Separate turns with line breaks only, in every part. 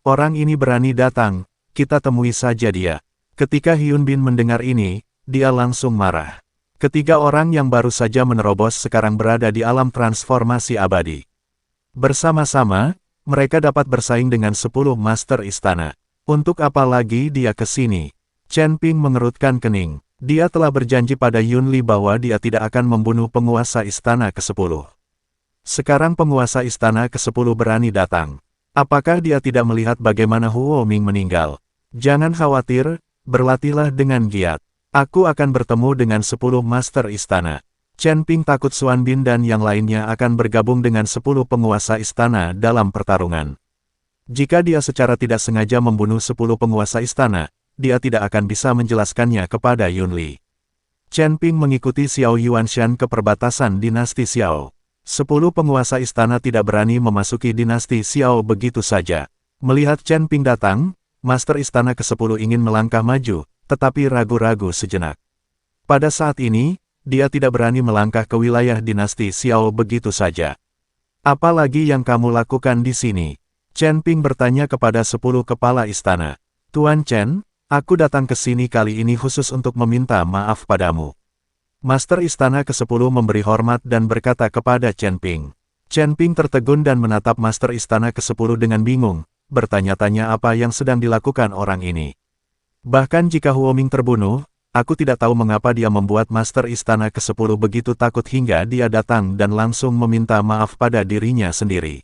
Orang ini berani datang, kita temui saja dia. Ketika Hyun Bin mendengar ini, dia langsung marah. Ketiga orang yang baru saja menerobos sekarang berada di alam transformasi abadi. Bersama-sama, mereka dapat bersaing dengan 10 master istana. Untuk apa lagi dia ke sini? Chen Ping mengerutkan kening. Dia telah berjanji pada Yun Li bahwa dia tidak akan membunuh penguasa istana ke-10. Sekarang penguasa istana ke-10 berani datang. Apakah dia tidak melihat bagaimana Huo Ming meninggal? Jangan khawatir, berlatihlah dengan giat. Aku akan bertemu dengan 10 master istana. Chen Ping takut Xuan Bin dan yang lainnya akan bergabung dengan 10 penguasa istana dalam pertarungan. Jika dia secara tidak sengaja membunuh 10 penguasa istana, dia tidak akan bisa menjelaskannya kepada Yun Li. Chen Ping mengikuti Xiao Yuanshan ke perbatasan dinasti Xiao. 10 penguasa istana tidak berani memasuki dinasti Xiao begitu saja. Melihat Chen Ping datang, master istana ke-10 ingin melangkah maju, tetapi ragu-ragu sejenak. Pada saat ini, dia tidak berani melangkah ke wilayah dinasti Xiao begitu saja. Apa lagi yang kamu lakukan di sini? Chen Ping bertanya kepada 10 kepala istana. Tuan Chen, aku datang ke sini kali ini khusus untuk meminta maaf padamu. Master istana ke-10 memberi hormat dan berkata kepada Chen Ping. Chen Ping tertegun dan menatap master istana ke-10 dengan bingung, bertanya-tanya apa yang sedang dilakukan orang ini. Bahkan jika Huo Ming terbunuh, aku tidak tahu mengapa dia membuat master istana ke-10 begitu takut hingga dia datang dan langsung meminta maaf pada dirinya sendiri.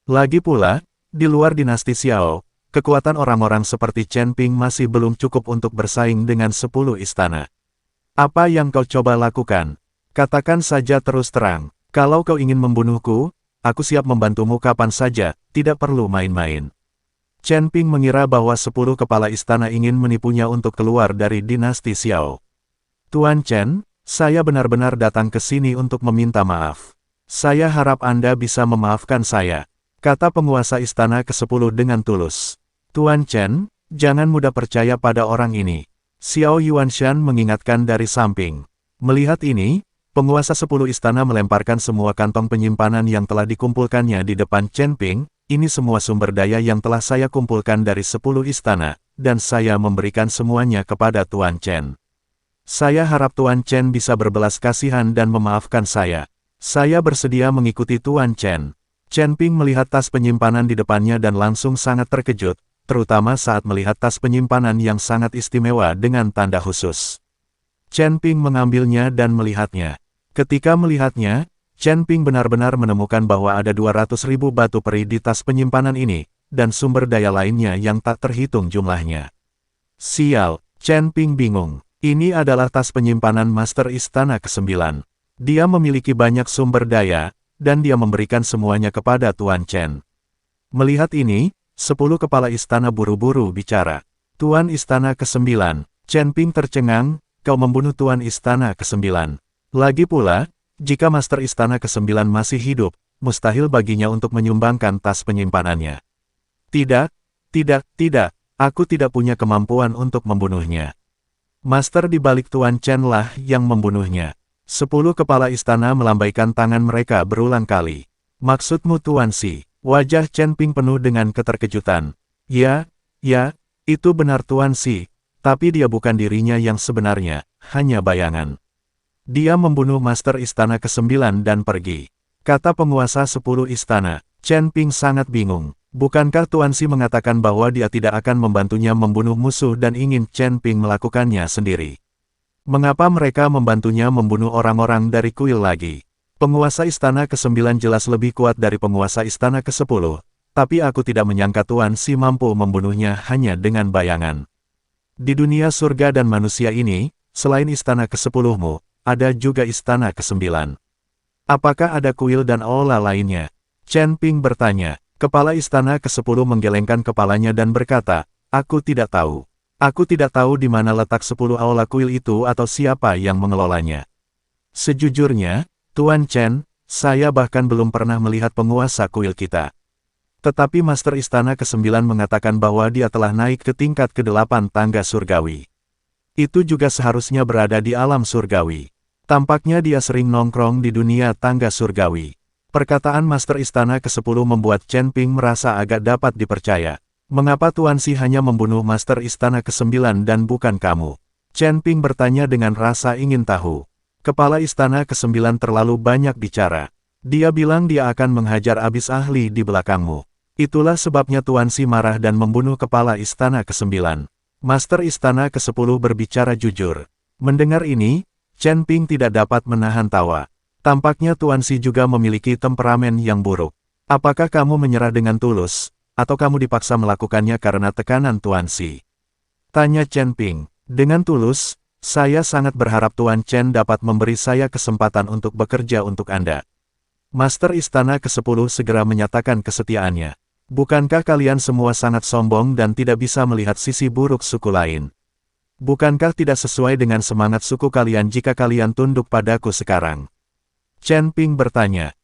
Lagi pula, di luar dinasti Xiao, kekuatan orang-orang seperti Chen Ping masih belum cukup untuk bersaing dengan 10 istana. Apa yang kau coba lakukan? Katakan saja terus terang, kalau kau ingin membunuhku, aku siap membantumu kapan saja, tidak perlu main-main. Chen Ping mengira bahwa 10 kepala istana ingin menipunya untuk keluar dari dinasti Xiao. Tuan Chen, saya benar-benar datang ke sini untuk meminta maaf. Saya harap Anda bisa memaafkan saya, kata penguasa istana ke-10 dengan tulus. Tuan Chen, jangan mudah percaya pada orang ini. Xiao Yuanshan mengingatkan dari samping. Melihat ini, penguasa 10 istana melemparkan semua kantong penyimpanan yang telah dikumpulkannya di depan Chen Ping. Ini semua sumber daya yang telah saya kumpulkan dari 10 istana, dan saya memberikan semuanya kepada Tuan Chen. Saya harap Tuan Chen bisa berbelas kasihan dan memaafkan saya. Saya bersedia mengikuti Tuan Chen. Chen Ping melihat tas penyimpanan di depannya dan langsung sangat terkejut, terutama saat melihat tas penyimpanan yang sangat istimewa dengan tanda khusus. Chen Ping mengambilnya dan melihatnya. Ketika melihatnya, Chen Ping benar-benar menemukan bahwa ada 200.000 batu peri di tas penyimpanan ini, dan sumber daya lainnya yang tak terhitung jumlahnya. Sial, Chen Ping bingung. Ini adalah tas penyimpanan Master Istana ke-9. Dia memiliki banyak sumber daya, dan dia memberikan semuanya kepada Tuan Chen. Melihat ini, 10 kepala istana buru-buru bicara. Tuan Istana ke-9, Chen Ping tercengang, kau membunuh Tuan Istana ke-9. Lagi pula, jika Master Istana ke-9 masih hidup, mustahil baginya untuk menyumbangkan tas penyimpanannya. Tidak, aku tidak punya kemampuan untuk membunuhnya. Master di balik Tuan Chen lah yang membunuhnya. 10 kepala istana melambaikan tangan mereka berulang kali. Maksudmu Tuan Si? Wajah Chen Ping penuh dengan keterkejutan. Ya, itu benar Tuan Si, tapi dia bukan dirinya yang sebenarnya, hanya bayangan. Dia membunuh Master Istana ke-9 dan pergi. Kata penguasa 10 istana. Chen Ping sangat bingung. Bukankah Tuan Si mengatakan bahwa dia tidak akan membantunya membunuh musuh dan ingin Chen Ping melakukannya sendiri? Mengapa mereka membantunya membunuh orang-orang dari kuil lagi? Penguasa Istana ke-9 jelas lebih kuat dari penguasa Istana ke-10, tapi aku tidak menyangka Tuan Si mampu membunuhnya hanya dengan bayangan. Di dunia surga dan manusia ini, selain Istana ke-10mu, ada juga Istana ke-9. Apakah ada kuil dan aula lainnya? Chen Ping bertanya. Kepala Istana ke-10 menggelengkan kepalanya dan berkata, aku tidak tahu. Aku tidak tahu di mana letak 10 aula kuil itu atau siapa yang mengelolanya. Sejujurnya, Tuan Chen, saya bahkan belum pernah melihat penguasa kuil kita. Tetapi Master Istana ke-9 mengatakan bahwa dia telah naik ke tingkat ke-8 tangga surgawi. Itu juga seharusnya berada di alam surgawi. Tampaknya dia sering nongkrong di dunia tangga surgawi. Perkataan Master Istana ke-10 membuat Chen Ping merasa agak dapat dipercaya. Mengapa Tuan Si hanya membunuh Master Istana ke-9 dan bukan kamu? Chen Ping bertanya dengan rasa ingin tahu. Kepala Istana ke-9 terlalu banyak bicara. Dia bilang dia akan menghajar abis ahli di belakangmu. Itulah sebabnya Tuan Si marah dan membunuh Kepala Istana ke-9. Master Istana ke-10 berbicara jujur. Mendengar ini, Chen Ping tidak dapat menahan tawa. Tampaknya Tuan Si juga memiliki temperamen yang buruk. Apakah kamu menyerah dengan tulus, atau kamu dipaksa melakukannya karena tekanan Tuan Si? Tanya Chen Ping. Dengan tulus, saya sangat berharap Tuan Chen dapat memberi saya kesempatan untuk bekerja untuk Anda. Master Istana ke-10 segera menyatakan kesetiaannya. Bukankah kalian semua sangat sombong dan tidak bisa melihat sisi buruk suku lain? Bukankah tidak sesuai dengan semangat suku kalian jika kalian tunduk padaku sekarang? Chen Ping bertanya.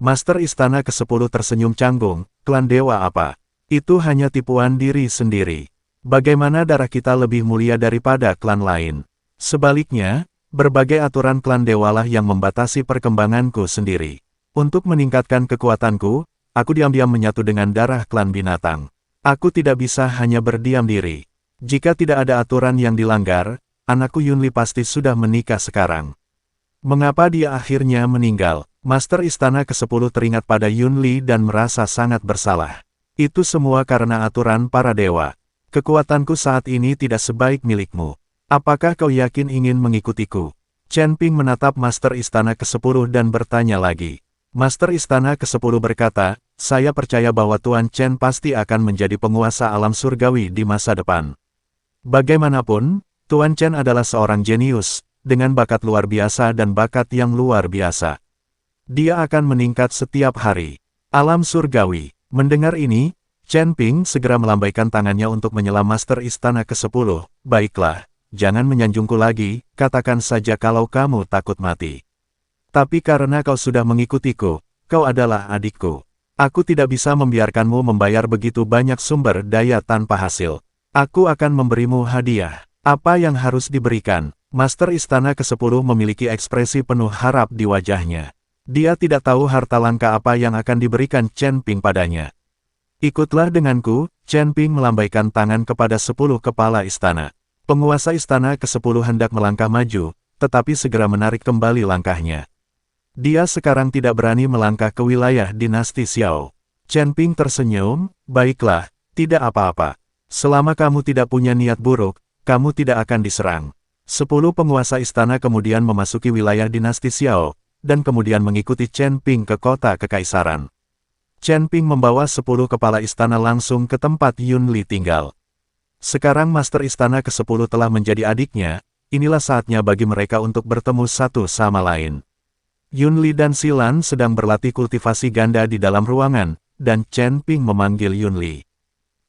Master Istana ke-10 tersenyum canggung, klan dewa apa? Itu hanya tipuan diri sendiri. Bagaimana darah kita lebih mulia daripada klan lain? Sebaliknya, berbagai aturan klan dewalah yang membatasi perkembanganku sendiri. Untuk meningkatkan kekuatanku, aku diam-diam menyatu dengan darah klan binatang. Aku tidak bisa hanya berdiam diri. Jika tidak ada aturan yang dilanggar, anakku Yunli pasti sudah menikah sekarang. Mengapa dia akhirnya meninggal? Master Istana ke-10 teringat pada Yunli dan merasa sangat bersalah. Itu semua karena aturan para dewa. Kekuatanku saat ini tidak sebaik milikmu. Apakah kau yakin ingin mengikutiku? Chen Ping menatap Master Istana ke-10 dan bertanya lagi. Master Istana ke-10 berkata, saya percaya bahwa Tuan Chen pasti akan menjadi penguasa alam surgawi di masa depan. Bagaimanapun, Tuan Chen adalah seorang jenius, dengan bakat luar biasa dan bakat yang luar biasa. Dia akan meningkat setiap hari. Alam surgawi. Mendengar ini, Chen Ping segera melambaikan tangannya untuk menyelam Master Istana ke-10. Baiklah, jangan menyanjungku lagi, katakan saja kalau kamu takut mati. Tapi karena kau sudah mengikutiku, kau adalah adikku. Aku tidak bisa membiarkanmu membayar begitu banyak sumber daya tanpa hasil. Aku akan memberimu hadiah. Apa yang harus diberikan? Master Istana ke-10 memiliki ekspresi penuh harap di wajahnya. Dia tidak tahu harta langka apa yang akan diberikan Chen Ping padanya. Ikutlah denganku, Chen Ping melambaikan tangan kepada 10 kepala istana. Penguasa Istana ke-10 hendak melangkah maju, tetapi segera menarik kembali langkahnya. Dia sekarang tidak berani melangkah ke wilayah dinasti Xiao. Chen Ping tersenyum, baiklah, tidak apa-apa. Selama kamu tidak punya niat buruk, kamu tidak akan diserang. 10 penguasa istana kemudian memasuki wilayah dinasti Xiao, dan kemudian mengikuti Chen Ping ke kota kekaisaran. Chen Ping membawa 10 kepala istana langsung ke tempat Yunli tinggal. Sekarang Master Istana ke-10 telah menjadi adiknya, inilah saatnya bagi mereka untuk bertemu satu sama lain. Yunli dan Xilan sedang berlatih kultivasi ganda di dalam ruangan, dan Chen Ping memanggil Yunli.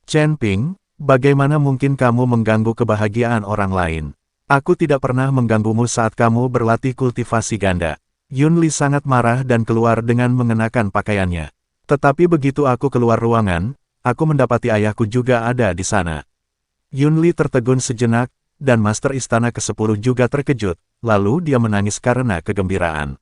Chen Ping, bagaimana mungkin kamu mengganggu kebahagiaan orang lain? Aku tidak pernah mengganggumu saat kamu berlatih kultivasi ganda. Yunli sangat marah dan keluar dengan mengenakan pakaiannya. Tetapi begitu aku keluar ruangan, aku mendapati ayahku juga ada di sana. Yunli tertegun sejenak, dan Master Istana ke-10 juga terkejut, lalu dia menangis karena kegembiraan.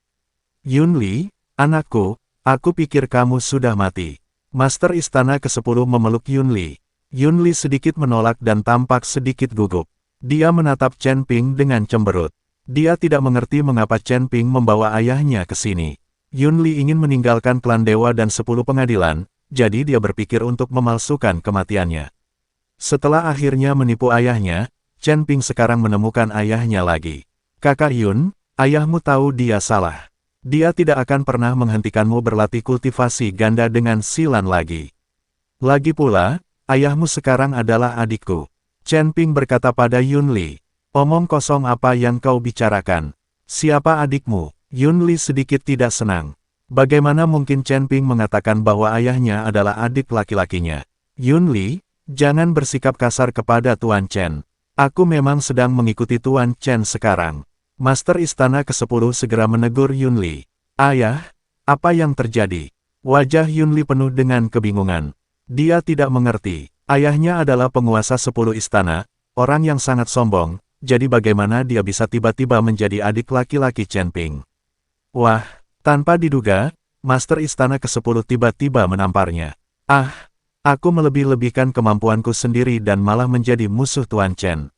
Yunli, anakku, aku pikir kamu sudah mati. Master Istana ke-10 memeluk Yunli. Yunli sedikit menolak dan tampak sedikit gugup. Dia menatap Chen Ping dengan cemberut. Dia tidak mengerti mengapa Chen Ping membawa ayahnya ke sini. Yunli ingin meninggalkan klan dewa dan 10 pengadilan, jadi dia berpikir untuk memalsukan kematiannya. Setelah akhirnya menipu ayahnya, Chen Ping sekarang menemukan ayahnya lagi. Kakak Yun, ayahmu tahu dia salah. Dia tidak akan pernah menghentikanmu berlatih kultivasi ganda dengan Xilan lagi. Lagi pula, ayahmu sekarang adalah adikku. Chen Ping berkata pada Yunli, omong kosong apa yang kau bicarakan? Siapa adikmu? Yunli sedikit tidak senang. Bagaimana mungkin Chen Ping mengatakan bahwa ayahnya adalah adik laki-lakinya? Yunli, jangan bersikap kasar kepada Tuan Chen. Aku memang sedang mengikuti Tuan Chen sekarang. Master Istana ke-10 segera menegur Yunli. Ayah, apa yang terjadi? Wajah Yunli penuh dengan kebingungan. Dia tidak mengerti. Ayahnya adalah penguasa 10 istana, orang yang sangat sombong, jadi bagaimana dia bisa tiba-tiba menjadi adik laki-laki Chen Ping? Wah, tanpa diduga, Master Istana ke-10 tiba-tiba menamparnya. Ah, aku melebih-lebihkan kemampuanku sendiri dan malah menjadi musuh Tuan Chen.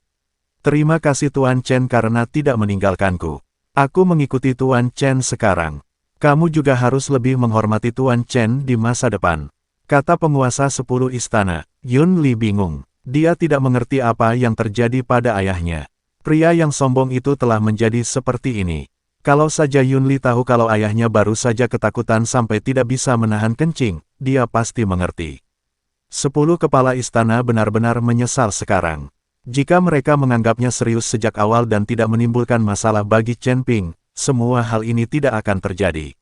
Terima kasih Tuan Chen karena tidak meninggalkanku. Aku mengikuti Tuan Chen sekarang. Kamu juga harus lebih menghormati Tuan Chen di masa depan. Kata penguasa 10 istana. Yun Li bingung. Dia tidak mengerti apa yang terjadi pada ayahnya. Pria yang sombong itu telah menjadi seperti ini. Kalau saja Yun Li tahu kalau ayahnya baru saja ketakutan sampai tidak bisa menahan kencing, dia pasti mengerti. 10 kepala istana benar-benar menyesal sekarang. Jika mereka menganggapnya serius sejak awal dan tidak menimbulkan masalah bagi Chen Ping, semua hal ini tidak akan terjadi.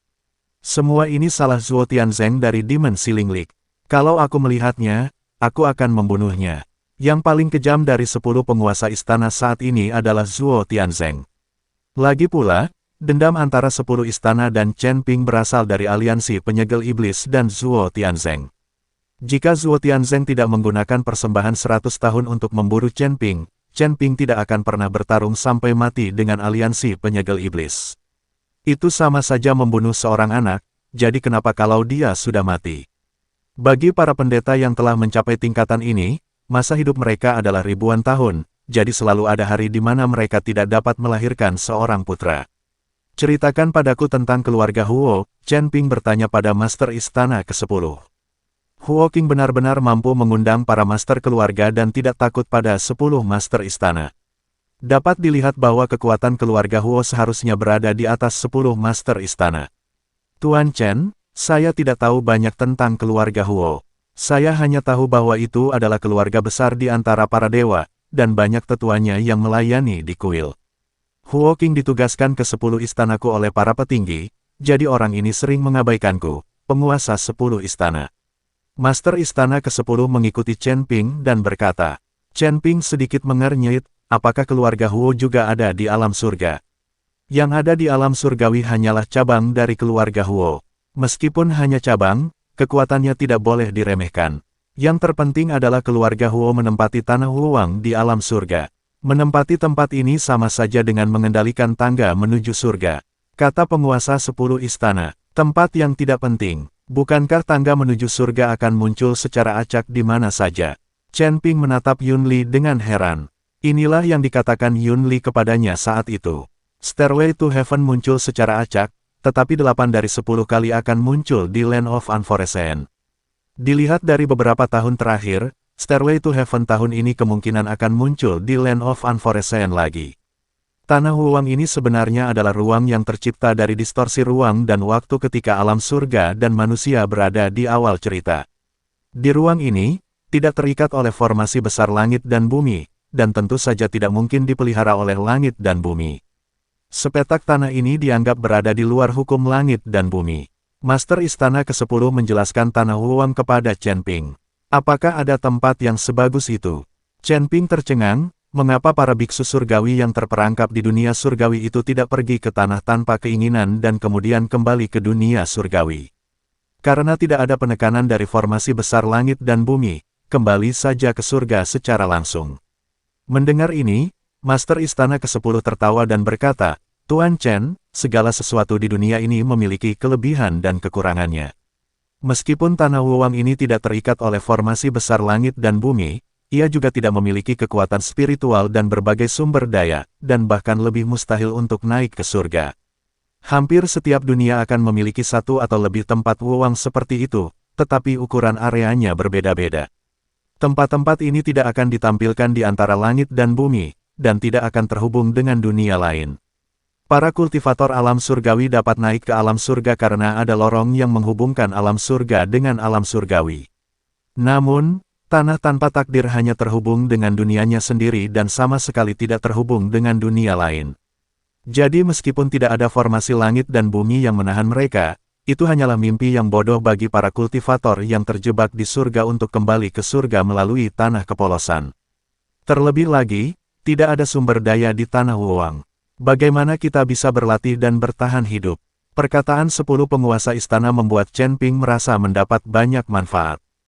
Semua ini salah Zhuo Tianzeng dari Demon Ceiling League. Kalau aku melihatnya, aku akan membunuhnya. Yang paling kejam dari 10 penguasa istana saat ini adalah Zhuo Tianzeng. Lagi pula, dendam antara 10 istana dan Chen Ping berasal dari aliansi penyegel iblis dan Zhuo Tianzeng. Jika Zhuo Tianzeng tidak menggunakan persembahan 100 tahun untuk memburu Chen Ping tidak akan pernah bertarung sampai mati dengan aliansi penyegel iblis. Itu sama saja membunuh seorang anak, jadi kenapa kalau dia sudah mati? Bagi para pendeta yang telah mencapai tingkatan ini, masa hidup mereka adalah ribuan tahun, jadi selalu ada hari di mana mereka tidak dapat melahirkan seorang putra. Ceritakan padaku tentang keluarga Huo, Chen Ping bertanya pada Master Istana ke-10. Huo Qing benar-benar mampu mengundang para master keluarga dan tidak takut pada 10 master istana. Dapat dilihat bahwa kekuatan keluarga Huo seharusnya berada di atas 10 master istana. Tuan Chen, saya tidak tahu banyak tentang keluarga Huo. Saya hanya tahu bahwa itu adalah keluarga besar di antara para dewa, dan banyak tetuanya yang melayani di kuil. Huo Qing ditugaskan ke 10 istanaku oleh para petinggi, jadi orang ini sering mengabaikanku, penguasa 10 istana. Master Istana ke-10 mengikuti Chen Ping dan berkata, Chen Ping sedikit mengernyit, apakah keluarga Huo juga ada di alam surga? Yang ada di alam surgawi hanyalah cabang dari keluarga Huo. Meskipun hanya cabang, kekuatannya tidak boleh diremehkan. Yang terpenting adalah keluarga Huo menempati tanah Huang di alam surga. Menempati tempat ini sama saja dengan mengendalikan tangga menuju surga. Kata penguasa 10 istana, tempat yang tidak penting. Bukankah tangga menuju surga akan muncul secara acak di mana saja? Chen Ping menatap Yun Li dengan heran. Inilah yang dikatakan Yun Li kepadanya saat itu. Stairway to Heaven muncul secara acak, tetapi 8 dari 10 kali akan muncul di Land of Unforeseen. Dilihat dari beberapa tahun terakhir, Stairway to Heaven tahun ini kemungkinan akan muncul di Land of Unforeseen lagi. Tanah Huang ini sebenarnya adalah ruang yang tercipta dari distorsi ruang dan waktu ketika alam surga dan manusia berada di awal cerita. Di ruang ini, tidak terikat oleh formasi besar langit dan bumi, dan tentu saja tidak mungkin dipelihara oleh langit dan bumi. Sepetak tanah ini dianggap berada di luar hukum langit dan bumi. Master Istana ke-10 menjelaskan tanah Huang kepada Chen Ping. Apakah ada tempat yang sebagus itu? Chen Ping tercengang, mengapa para biksu surgawi yang terperangkap di dunia surgawi itu tidak pergi ke tanah tanpa keinginan dan kemudian kembali ke dunia surgawi? Karena tidak ada penekanan dari formasi besar langit dan bumi, kembali saja ke surga secara langsung. Mendengar ini, Master Istana ke-10 tertawa dan berkata, Tuan Chen, segala sesuatu di dunia ini memiliki kelebihan dan kekurangannya. Meskipun tanah Huang ini tidak terikat oleh formasi besar langit dan bumi, ia juga tidak memiliki kekuatan spiritual dan berbagai sumber daya, dan bahkan lebih mustahil untuk naik ke surga. Hampir setiap dunia akan memiliki satu atau lebih tempat Huang seperti itu, tetapi ukuran areanya berbeda-beda. Tempat-tempat ini tidak akan ditampilkan di antara langit dan bumi, dan tidak akan terhubung dengan dunia lain. Para kultivator alam surgawi dapat naik ke alam surga karena ada lorong yang menghubungkan alam surga dengan alam surgawi. Namun, tanah tanpa takdir hanya terhubung dengan dunianya sendiri dan sama sekali tidak terhubung dengan dunia lain. Jadi meskipun tidak ada formasi langit dan bumi yang menahan mereka, itu hanyalah mimpi yang bodoh bagi para kultivator yang terjebak di surga untuk kembali ke surga melalui tanah kepolosan. Terlebih lagi, tidak ada sumber daya di tanah Huang. Bagaimana kita bisa berlatih dan bertahan hidup? Perkataan 10 penguasa istana membuat Chen Ping merasa mendapat banyak manfaat.